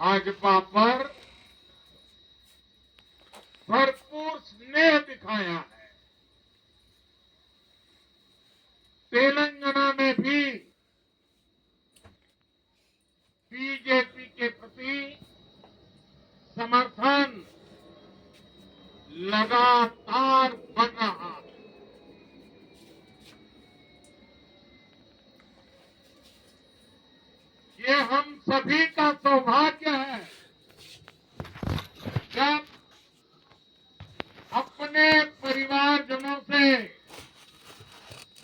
भाजपा पर भरपूर स्नेह दिखाया है। तेलंगाना में भी बीजेपी के प्रति समर्थन लगातार बढ़ रहा है। ये हम सभी का सौभाग्य है जब अपने परिवारजनों से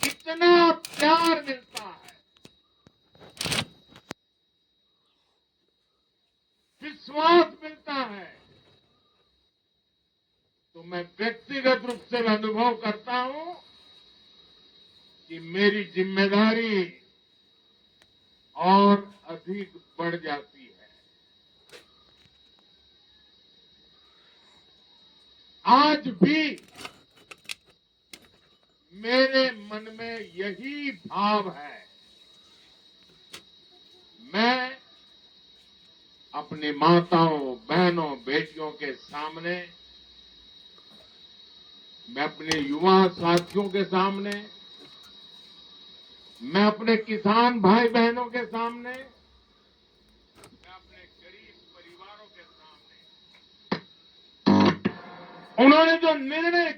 इतना प्यार मिलता है, विश्वास मिलता है, तो मैं व्यक्तिगत रूप से अनुभव करता हूं कि मेरी जिम्मेदारी और अधिक बढ़ जाती है। आज भी मेरे मन में यही भाव है। मैं अपनी माताओं, बहनों, बेटियों के सामने, मैं अपने युवा साथियों के सामने, मैं अपने किसान भाई बहनों के सामने, मैं अपने गरीब परिवारों के सामने उन्होंने जो निर्णय,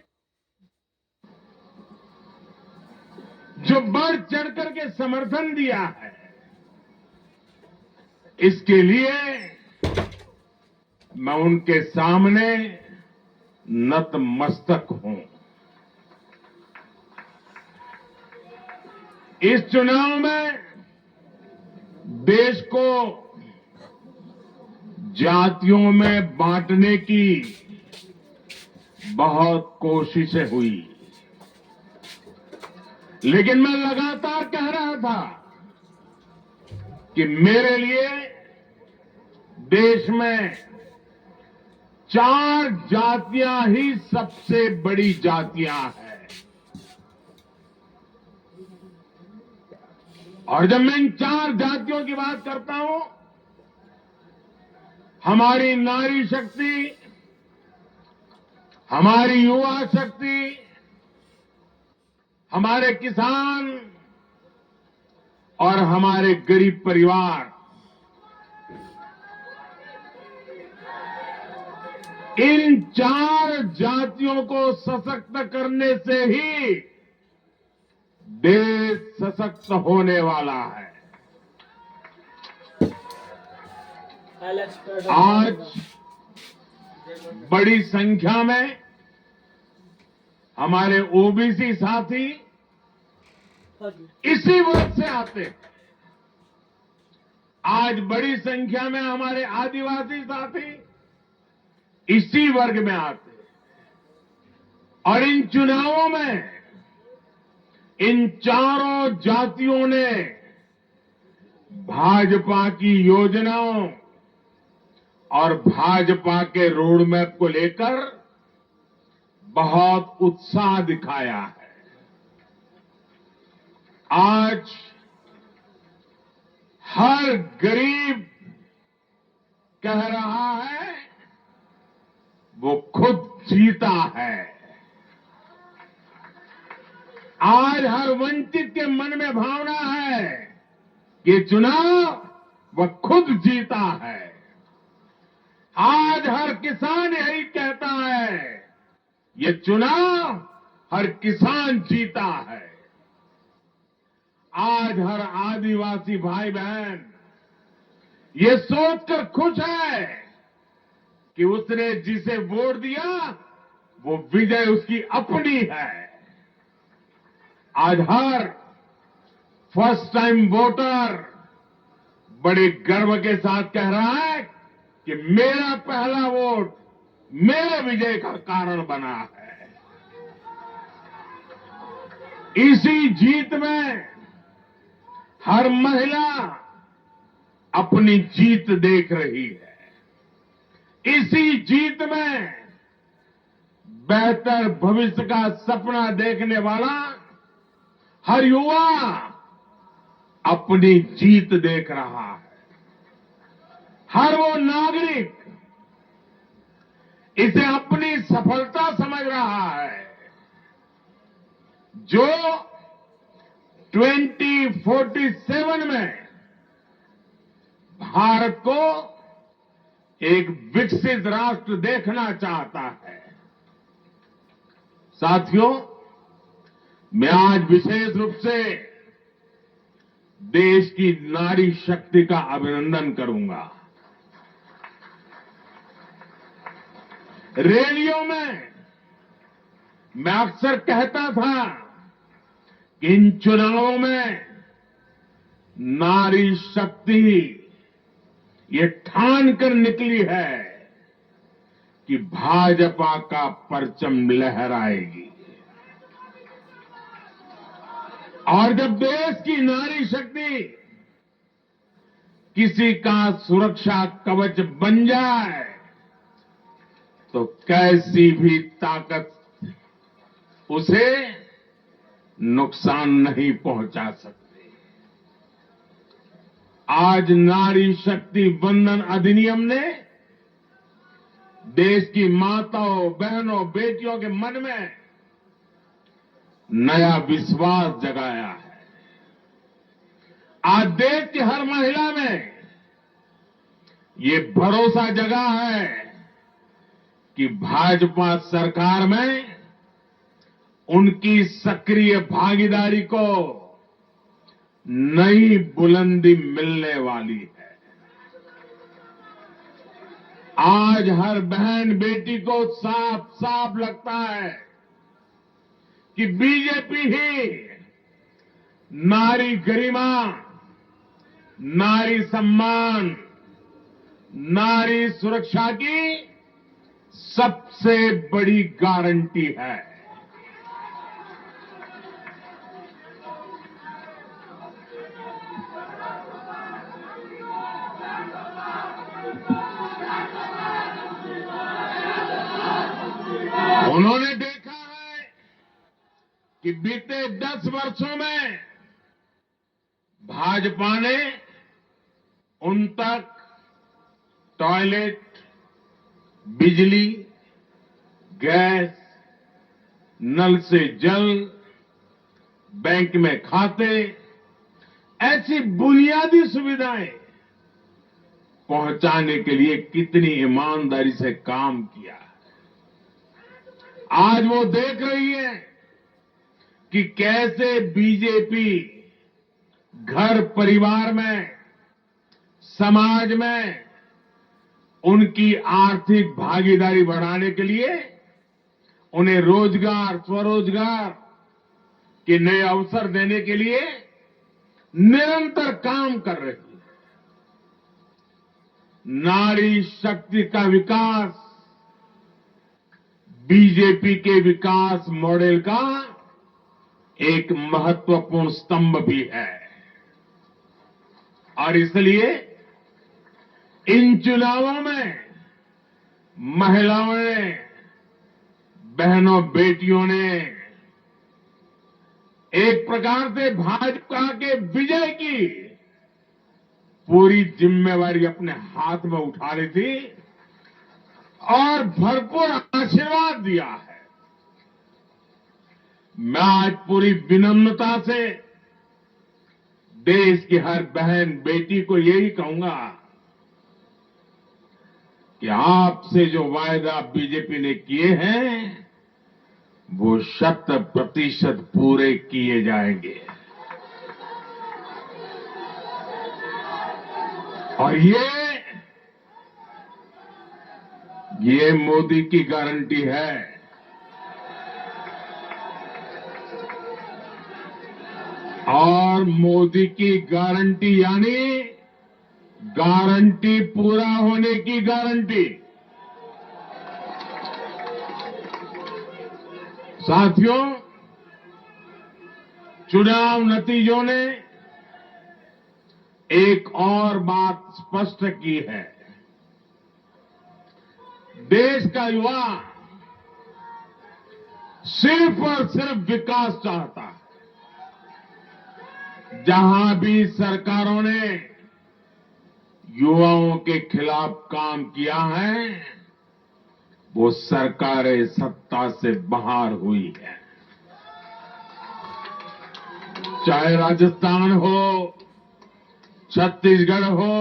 जो बढ़ चढ़ करके समर्थन दिया है, इसके लिए मैं उनके सामने नतमस्तक हूं। इस चुनाव में देश को जातियों में बांटने की बहुत कोशिशें हुई, लेकिन मैं लगातार कह रहा था कि मेरे लिए देश में 4 जातियां ही सबसे बड़ी जातियां हैं। और जब मैं इन 4 जातियों की बात करता हूं, हमारी नारी शक्ति, हमारी युवा शक्ति, हमारे किसान और हमारे गरीब परिवार, इन 4 जातियों को सशक्त करने से ही देश सशक्त होने वाला है। आज बड़ी संख्या में हमारे ओबीसी साथी इसी वर्ग से आते हैं। आज बड़ी संख्या में हमारे आदिवासी साथी इसी वर्ग में आते हैं। और इन चुनावों में इन चारों जातियों ने भाजपा की योजनाओं और भाजपा के रोड मैप को लेकर बहुत उत्साह दिखाया है। आज हर गरीब कह रहा है वो खुद जीता है। आज हर वंचित के मन में भावना है कि चुनाव वह खुद जीता है। आज हर किसान यही कहता है, ये चुनाव हर किसान जीता है। आज हर आदिवासी भाई बहन ये सोचकर खुश है कि उसने जिसे वोट दिया वो विजय उसकी अपनी है। आज हर फर्स्ट टाइम वोटर बड़े गर्व के साथ कह रहा है कि मेरा पहला वोट मेरे विजय का कारण बना है। इसी जीत में हर महिला अपनी जीत देख रही है। इसी जीत में बेहतर भविष्य का सपना देखने वाला हर युवा अपनी जीत देख रहा है। हर वो नागरिक इसे अपनी सफलता समझ रहा है जो 2047 में भारत को एक विकसित राष्ट्र देखना चाहता है। साथियों, मैं आज विशेष रूप से देश की नारी शक्ति का अभिनंदन करूंगा। रैलियों में मैं अक्सर कहता था कि इन चुनावों में नारी शक्ति ये ठान कर निकली है कि भाजपा का परचम लहराएगी। और जब देश की नारी शक्ति किसी का सुरक्षा कवच बन जाए तो कैसी भी ताकत उसे नुकसान नहीं पहुंचा सकती। आज नारी शक्ति वंदन अधिनियम ने देश की माताओं, बहनों, बेटियों के मन में नया विश्वास जगाया है। आज देश की हर महिला में ये भरोसा जगा है कि भाजपा सरकार में उनकी सक्रिय भागीदारी को नई बुलंदी मिलने वाली है। आज हर बहन बेटी को साफ साफ लगता है कि बीजेपी ही नारी गरिमा, नारी सम्मान, नारी सुरक्षा की सबसे बड़ी गारंटी है। उन्होंने देखा है कि बीते 10 वर्षों में भाजपा ने उन तक टॉयलेट, बिजली, गैस, नल से जल, बैंक में खाते, ऐसी बुनियादी सुविधाएं पहुंचाने के लिए कितनी ईमानदारी से काम किया है। आज वो देख रही है कि कैसे बीजेपी घर परिवार में, समाज में उनकी आर्थिक भागीदारी बढ़ाने के लिए उन्हें रोजगार, स्वरोजगार के नए अवसर देने के लिए निरंतर काम कर रही है। नारी शक्ति का विकास बीजेपी के विकास मॉडल का एक महत्वपूर्ण स्तंभ भी है। और इसलिए इन चुनावों में महिलाओं ने, बहनों, बेटियों ने एक प्रकार से भाजपा के विजय की पूरी जिम्मेवारी अपने हाथ में उठा ली थी और भरपूर आशीर्वाद दिया है। मैं आज पूरी विनम्रता से देश की हर बहन बेटी को यही कहूंगा कि आपसे जो वायदा बीजेपी ने किए हैं वो 100% पूरे किए जाएंगे। और ये मोदी की गारंटी है। और मोदी की गारंटी यानी गारंटी पूरा होने की गारंटी। साथियों, चुनाव नतीजों ने एक और बात स्पष्ट की है। देश का युवा सिर्फ और सिर्फ विकास चाहता है। जहां भी सरकारों ने युवाओं के खिलाफ काम किया है, वो सरकारें सत्ता से बाहर हुई है। चाहे राजस्थान हो, छत्तीसगढ़ हो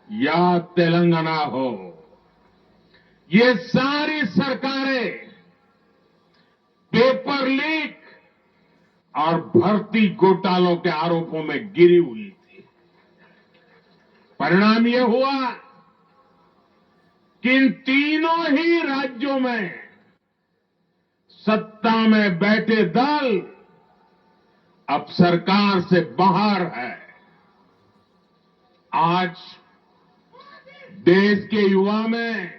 या तेलंगाना हो, ये सारी सरकारें पेपर लीक और भर्ती घोटालों के आरोपों में गिरी हुई थी। परिणाम ये हुआ कि इन तीनों ही राज्यों में सत्ता में बैठे दल अब सरकार से बाहर है। आज देश के युवा में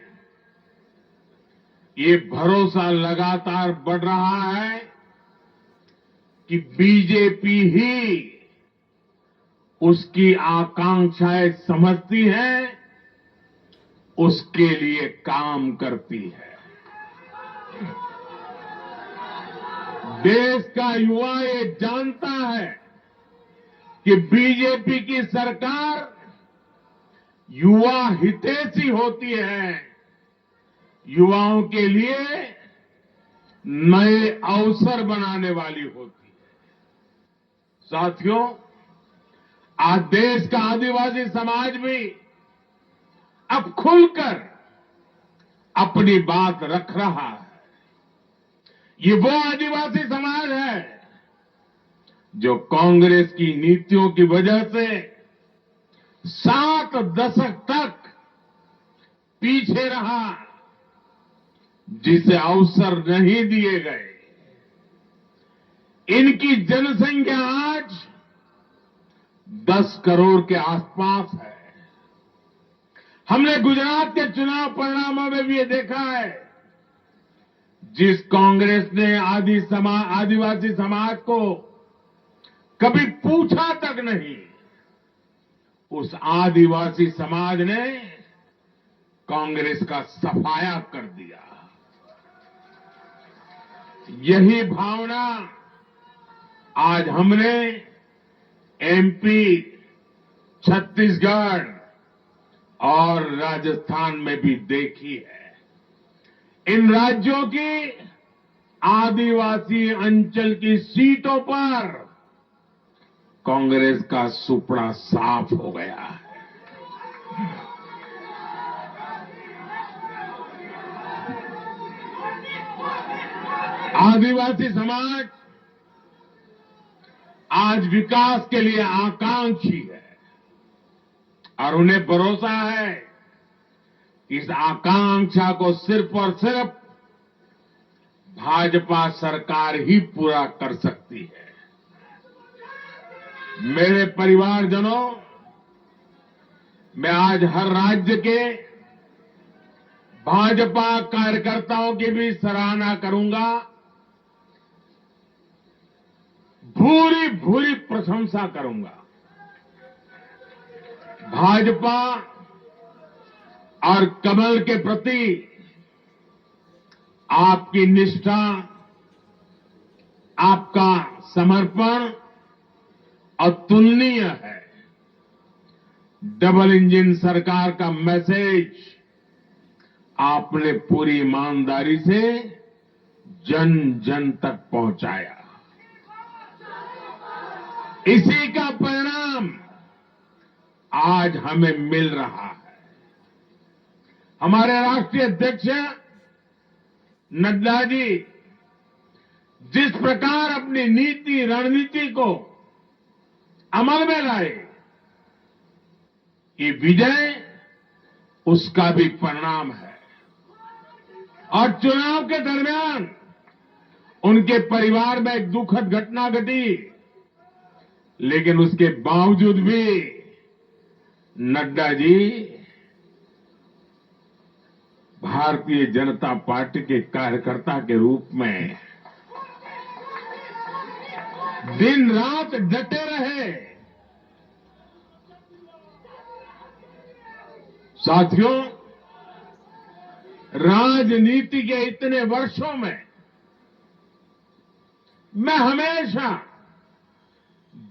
ये भरोसा लगातार बढ़ रहा है कि बीजेपी ही उसकी आकांक्षाएं समझती है, उसके लिए काम करती है। देश का युवा ये जानता है कि बीजेपी की सरकार युवा हितैषी होती है, युवाओं के लिए नए अवसर बनाने वाली होती है। साथियों, आज देश का आदिवासी समाज भी अब खुलकर अपनी बात रख रहा है। ये वो आदिवासी समाज है जो कांग्रेस की नीतियों की वजह से 7 दशक तक पीछे रहा, जिसे अवसर नहीं दिए गए। इनकी जनसंख्या आज 10 करोड़ के आसपास है। हमने गुजरात के चुनाव परिणामों में भी ये देखा है, जिस कांग्रेस ने आदिवासी समाज को कभी पूछा तक नहीं, उस आदिवासी समाज ने कांग्रेस का सफाया कर दिया। यही भावना आज हमने एमपी, छत्तीसगढ़ और राजस्थान में भी देखी है। इन राज्यों की आदिवासी अंचल की सीटों पर कांग्रेस का सुपड़ा साफ हो गया है। आदिवासी समाज आज विकास के लिए आकांक्षी है और उन्हें भरोसा है कि इस आकांक्षा को सिर्फ और सिर्फ भाजपा सरकार ही पूरा कर सकती है। मेरे परिवारजनों, मैं आज हर राज्य के भाजपा कार्यकर्ताओं की भी सराहना करूंगा, भूरी भूरी प्रशंसा करूंगा। भाजपा और कमल के प्रति आपकी निष्ठा, आपका समर्पण अतुलनीय है। डबल इंजन सरकार का मैसेज आपने पूरी ईमानदारी से जन जन तक पहुंचाया। इसी का परिणाम आज हमें मिल रहा है। हमारे राष्ट्रीय अध्यक्ष नड्डा जी जिस प्रकार अपनी नीति रणनीति को अमल में लाए, ये विजय उसका भी परिणाम है। और चुनाव के दरमियान उनके परिवार में एक दुखद घटना घटी, लेकिन उसके बावजूद भी नड्डा जी भारतीय जनता पार्टी के कार्यकर्ता के रूप में दिन रात डटे रहे। साथियों, राजनीति के इतने वर्षों में मैं हमेशा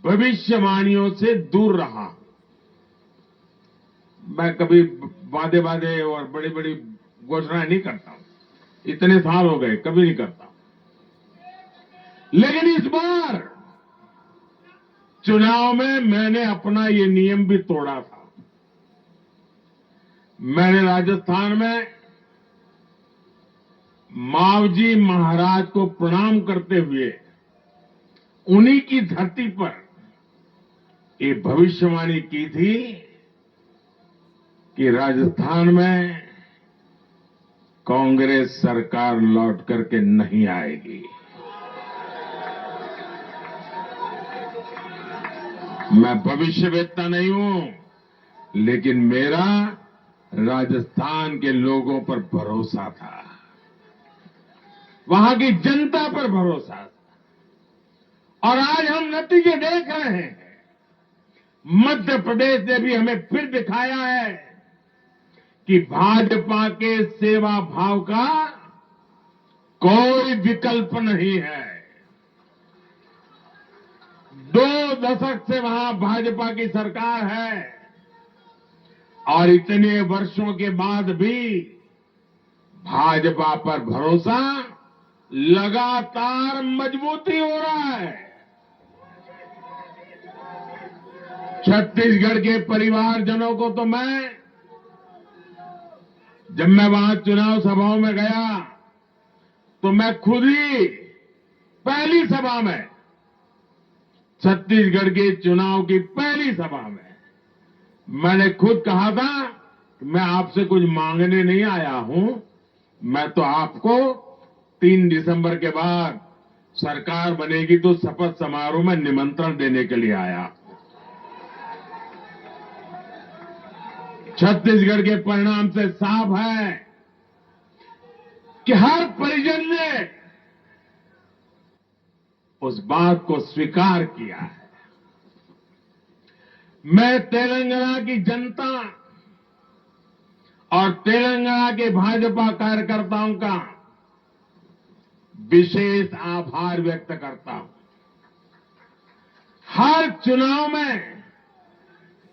भविष्यवाणियों से दूर रहा हूं। मैं कभी वादे वादे और बड़ी बड़ी घोषणाएं नहीं करता हूं। इतने साल हो गए, कभी नहीं करता। लेकिन इस बार चुनाव में मैंने अपना ये नियम भी तोड़ा था। मैंने राजस्थान में मावजी महाराज को प्रणाम करते हुए उन्हीं की धरती पर ये भविष्यवाणी की थी कि राजस्थान में कांग्रेस सरकार लौट करके नहीं आएगी। मैं भविष्यवेत्ता नहीं हूं, लेकिन मेरा राजस्थान के लोगों पर भरोसा था, वहां की जनता पर भरोसा था। और आज हम नतीजे देख रहे हैं। मध्य प्रदेश ने भी हमें फिर दिखाया है कि भाजपा के सेवा भाव का कोई विकल्प नहीं है। 2 दशक से वहां भाजपा की सरकार है और इतने वर्षों के बाद भी भाजपा पर भरोसा लगातार मजबूती हो रहा है। छत्तीसगढ़ के परिवारजनों को तो जब मैं वहां चुनाव सभाओं में गया तो मैं खुद ही पहली सभा में, छत्तीसगढ़ के चुनाव की पहली सभा में मैंने खुद कहा था कि मैं आपसे कुछ मांगने नहीं आया हूं, मैं तो आपको 3 दिसंबर के बाद सरकार बनेगी तो शपथ समारोह में निमंत्रण देने के लिए आया। छत्तीसगढ़ के परिणाम से साफ है कि हर परिजन ने उस बात को स्वीकार किया है। मैं तेलंगाना की जनता और तेलंगाना के भाजपा कार्यकर्ताओं का विशेष आभार व्यक्त करता हूं। हर चुनाव में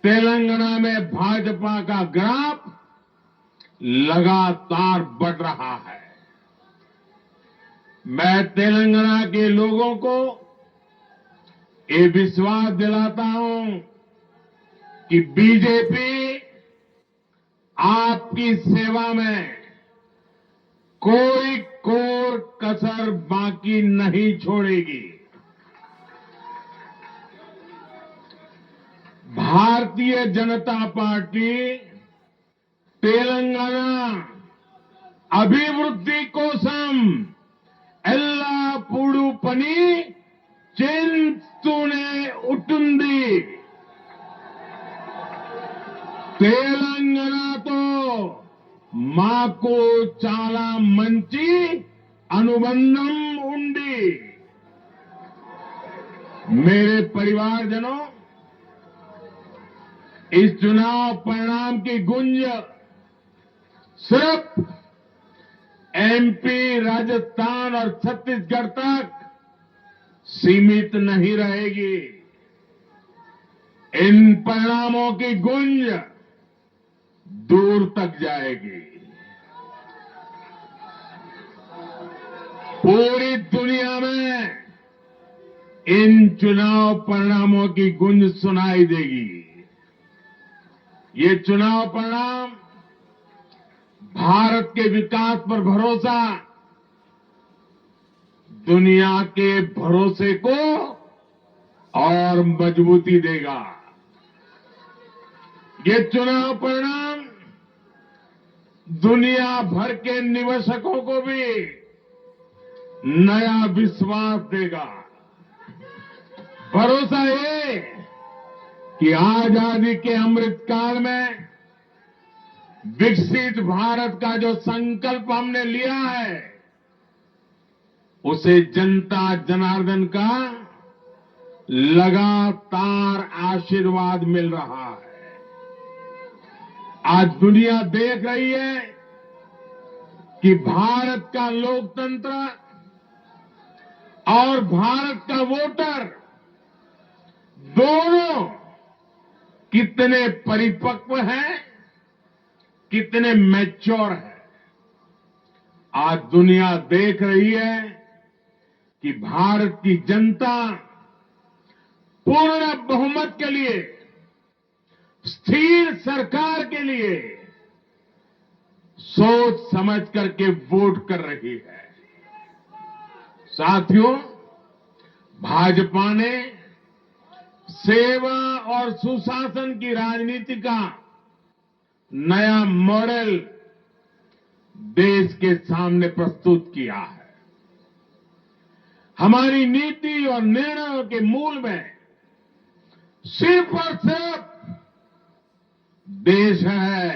तेलंगाना में भाजपा का ग्राफ लगातार बढ़ रहा है। मैं तेलंगाना के लोगों को ये विश्वास दिलाता हूं कि बीजेपी आपकी सेवा में कोई कोर कसर बाकी नहीं छोड़ेगी। भारतीय जनता पार्टी तेलंगाना अभिवृद्धि कोसम ఎల్లప్పుడూ పని చేస్తూనే ఉంటుంది। తెలంగాణతో మాకు చాలా మంచి అనుబంధం ఉంది। मेरे परिवारजनों, इस चुनाव परिणाम की गूंज सिर्फ एमपी, राजस्थान और छत्तीसगढ़ तक सीमित नहीं रहेगी। इन परिणामों की गूंज दूर तक जाएगी। पूरी दुनिया में इन चुनाव परिणामों की गूंज सुनाई देगी। ये चुनाव परिणाम भारत के विकास पर भरोसा, दुनिया के भरोसे को और मजबूती देगा। ये चुनाव परिणाम दुनिया भर के निवेशकों को भी नया विश्वास देगा। भरोसा ये कि आजादी के अमृत काल में विकसित भारत का जो संकल्प हमने लिया है, उसे जनता जनार्दन का लगातार आशीर्वाद मिल रहा है। आज दुनिया देख रही है कि भारत का लोकतंत्र और भारत का वोटर दोनों कितने परिपक्व हैं कितने मैच्योर हैं। आज दुनिया देख रही है कि भारत की जनता पूर्ण बहुमत के लिए, स्थिर सरकार के लिए सोच समझ करके वोट कर रही है। साथियों, भाजपा ने सेवा और सुशासन की राजनीति का नया मॉडल देश के सामने प्रस्तुत किया है। हमारी नीति और निर्णयों के मूल में सिर्फ और सिर्फ देश है,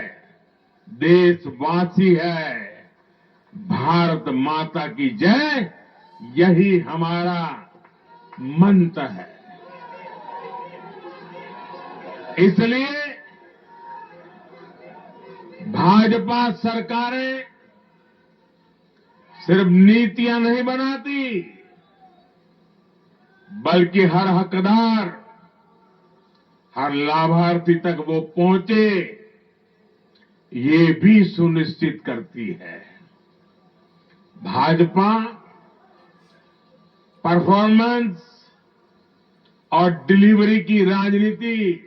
देशवासी है, भारत माता की जय, यही हमारा मंत्र है। इसलिए भाजपा सरकारें सिर्फ नीतियां नहीं बनाती, बल्कि हर हकदार, हर लाभार्थी तक वो पहुंचे, ये भी सुनिश्चित करती है। भाजपा परफॉर्मेंस और डिलीवरी की राजनीति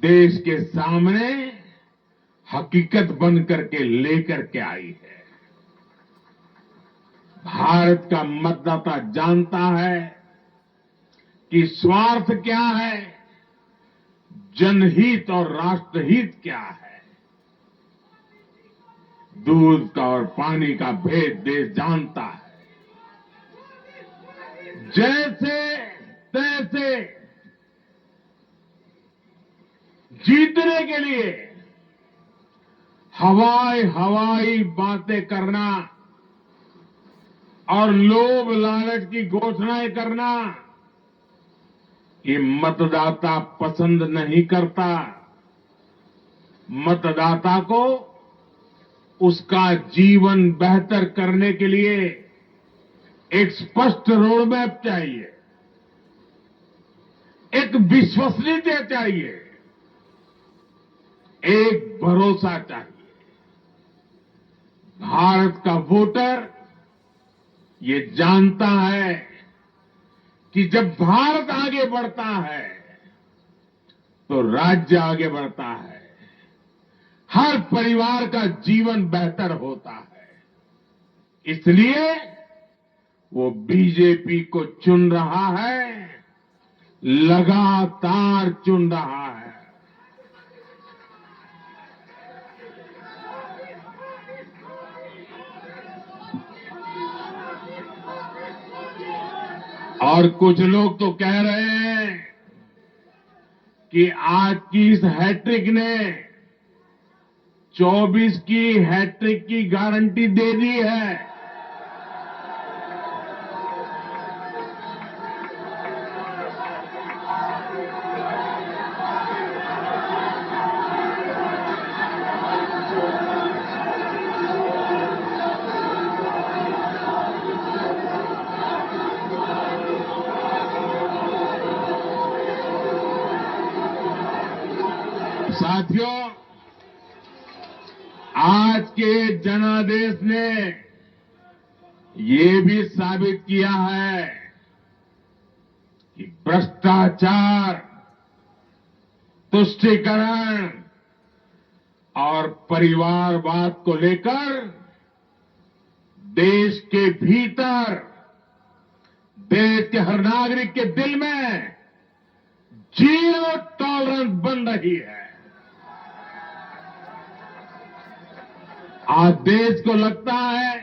देश के सामने हकीकत बन करके लेकर के आई है। भारत का मतदाता जानता है कि स्वार्थ क्या है, जनहित और राष्ट्रहित क्या है। दूध का और पानी का भेद देश जानता है। जैसे तैसे जीतने के लिए हवाई बातें करना और लोभ लालच की घोषणाएं करना, ये मतदाता पसंद नहीं करता। मतदाता को उसका जीवन बेहतर करने के लिए एक स्पष्ट रोड मैप चाहिए, एक विश्वसनीयता चाहिए, एक भरोसा चाहिए। भारत का वोटर ये जानता है कि जब भारत आगे बढ़ता है तो राज्य आगे बढ़ता है, हर परिवार का जीवन बेहतर होता है। इसलिए वो बीजेपी को चुन रहा है, लगातार चुन रहा है। और कुछ लोग तो कह रहे हैं कि आज की इस हैट्रिक ने 24 की हैट्रिक की गारंटी दे दी है। साथियों, आज के जनादेश ने ये भी साबित किया है कि भ्रष्टाचार, तुष्टीकरण और परिवारवाद को लेकर देश के भीतर, देश के हर नागरिक के दिल में जीरो टॉलरेंस बन रही है। आज देश को लगता है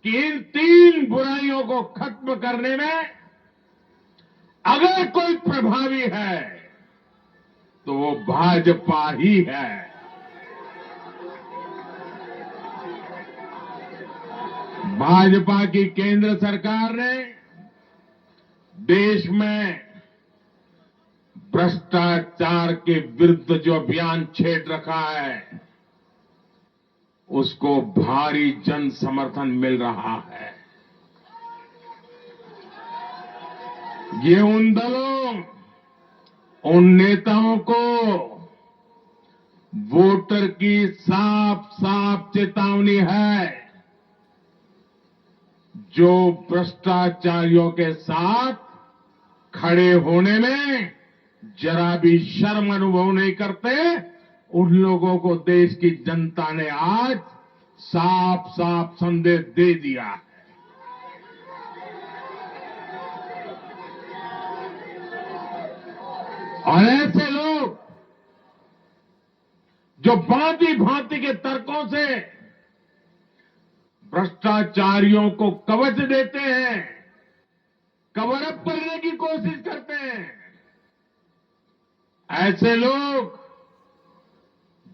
कि इन तीन बुराइयों को खत्म करने में अगर कोई प्रभावी है तो वो भाजपा ही है। भाजपा की केंद्र सरकार ने देश में भ्रष्टाचार के विरुद्ध जो अभियान छेड़ रखा है, उसको भारी जन समर्थन मिल रहा है। ये उन दलों, उन नेताओं को वोटर की साफ साफ चेतावनी है। जो भ्रष्टाचारियों के साथ खड़े होने में जरा भी शर्म अनुभव नहीं करते, उन लोगों को देश की जनता ने आज साफ साफ संदेश दे दिया है। और ऐसे लोग जो भांति भांति के तर्कों से भ्रष्टाचारियों को कवच देते हैं, कवर अप करने की कोशिश करते हैं, ऐसे लोग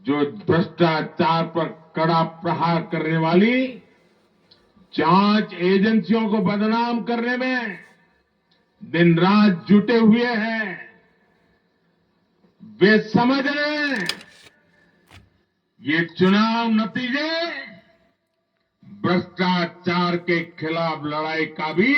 जो भ्रष्टाचार पर कड़ा प्रहार करने वाली जांच एजेंसियों को बदनाम करने में दिन रात जुटे हुए हैं, वे समझ रहे हैं ये चुनाव नतीजे भ्रष्टाचार के खिलाफ लड़ाई का भी